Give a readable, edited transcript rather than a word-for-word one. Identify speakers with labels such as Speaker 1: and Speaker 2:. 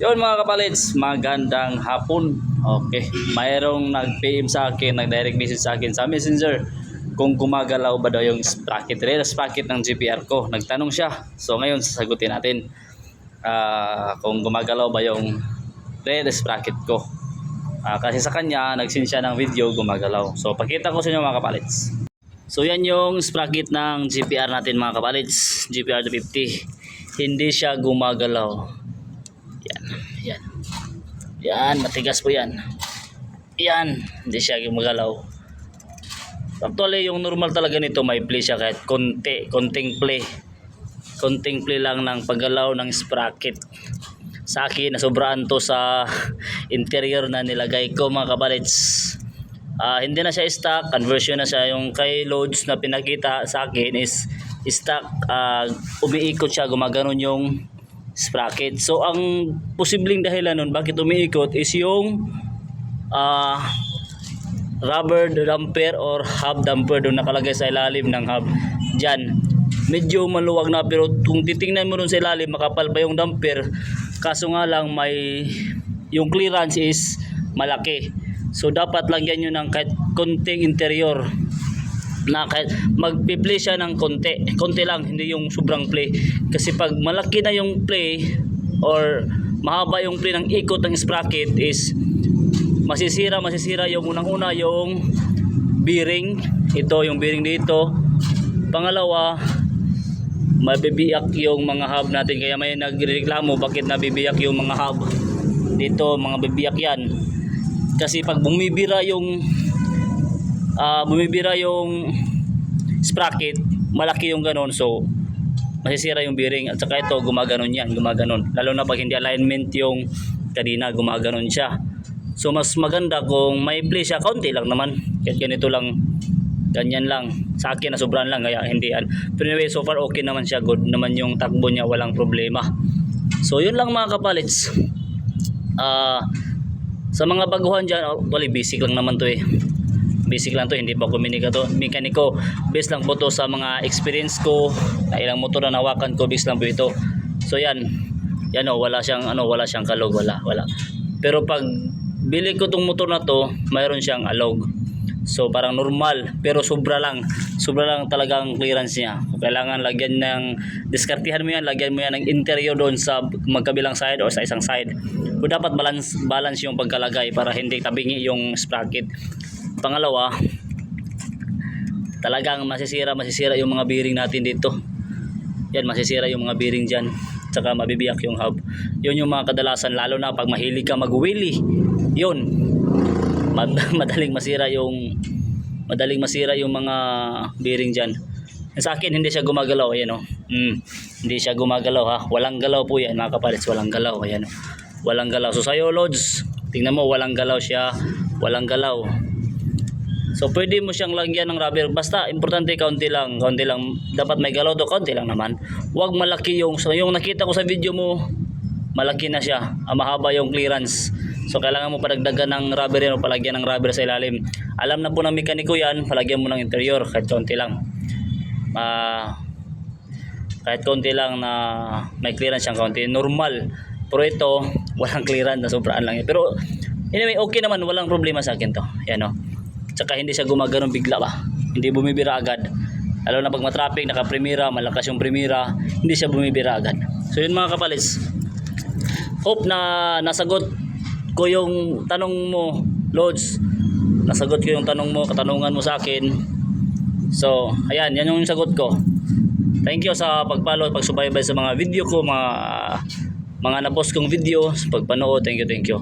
Speaker 1: Yun mga kapalids, magandang hapon. Okay, mayroong nag-PM sa akin, nag-direct message sa akin sa Messenger kung gumagalaw ba daw yung sprocket, rear sprocket ng GPR ko. Nagtanong siya. So ngayon sasagutin natin kung gumagalaw ba yung rear sprocket ko. Kasi sa kanya, nag-send siya ng video gumagalaw. So pakita ko sa inyo mga kapalids. So yan yung sprocket ng GPR natin mga kapalids, GPR 250. Hindi siya gumagalaw. Yan. Yan, matigas po yan. Yan, hindi siya gumagalaw. Actually, yung normal talaga nito, may play siya kahit konting play. Konting play lang ng paggalaw ng sprocket. Sa akin, nasobraan to sa interior na nilagay ko mga kabalids. Hindi na siya stock, conversion na siya. Yung kay loads na pinakita sa akin is stock, umiikot siya, gumaganon yung sprocket. So ang posibleng dahilan nun bakit umiikot is yung rubber damper or hub damper doon nakalagay sa ilalim ng hub. Diyan medyo maluwag na, pero kung titingnan mo doon sa ilalim makapal pa yung damper, kaso nga lang may yung clearance is malaki. So dapat lagyan nyo ng kahit konting interior na kahit magpi-play siya ng konti lang, hindi yung sobrang play. Kasi pag malaki na yung play or mahaba yung play ng ikot ng sprocket is masisira yung unang-una yung bearing. Ito yung bearing dito. Pangalawa, mabibiyak yung mga hub natin. Kaya may nagreklamo bakit nabibiyak yung mga hub dito, mga bibiyak yan. Kasi pag bumibira yung sprocket, malaki yung ganon, so masisira yung bearing. At saka ito, gumaganon yan, gumaganon. Lalo na pag hindi alignment yung kanina, gumaganon siya. So mas maganda kung may play siya, kaunti lang naman. Kahit ganito lang, ganyan lang. Sa akin, nasobrahan lang, kaya hindi. Pero anyway, so far okay naman siya, good naman yung takbo niya, walang problema. So yun lang mga kapalids. Sa mga baguhan dyan, actually basic lang naman to eh. Basic lang to, hindi pa ako mekaniko. Based lang po to sa mga experience ko, na ilang motor na nawakan ko, based lang po ito. So yan wala siyang kalog, wala. Pero pag bili ko tong motor na to, mayroon siyang alog. So parang normal, pero sobra lang talagang clearance niya. Kailangan lagyan ng, diskartihan mo yan, lagyan mo yan ng interior doon sa magkabilang side or sa isang side. So dapat balance yung pagkalagay para hindi tabingi yung sprocket. Pangalawa, talagang masisira yung mga bearing natin dito. Yan, masisira yung mga bearing dyan. Tsaka mabibiyak yung hub. Yun yung mga kadalasan, lalo na pag mahilig ka mag-wheelie. Yun, madaling masira yung mga bearing dyan. Sa akin, hindi siya gumagalaw. Ayan o. Hindi siya gumagalaw ha. Walang galaw po yan mga kapalids. Walang galaw. Ayan o. Walang galaw. So sa'yo loads, tingnan mo, walang galaw siya. Walang galaw. So pwede mo siyang lagyan ng rubber, basta importante kaunti lang. Dapat may galaw to, kaunti lang naman. Huwag malaki yung nakita ko sa video mo, malaki na siya, mahaba yung clearance. So kailangan mo padagdagan ng rubber yan o palagyan ng rubber sa ilalim. Alam na po ng mekaniko yan, palagyan mo ng interior kahit kaunti lang. Kahit kaunti lang na may clearance siyang kaunti, normal. Pero ito, walang clearance, na sobraan lang yan. Pero anyway, okay naman, walang problema sa akin to. Yan o. Tsaka hindi siya gumagano bigla ba, hindi bumibira agad. Lalo na pag matraffic, naka-primera, malakas yung primera, hindi siya bumibira agad. So yun mga kapalids, hope na nasagot ko yung tanong mo loads, nasagot ko yung katanungan mo sa akin. So ayan, yan yung sagot ko. Thank you sa pagfollow, pagsubaybay sa mga video ko, mga napost kong video, pagpanood. Thank you.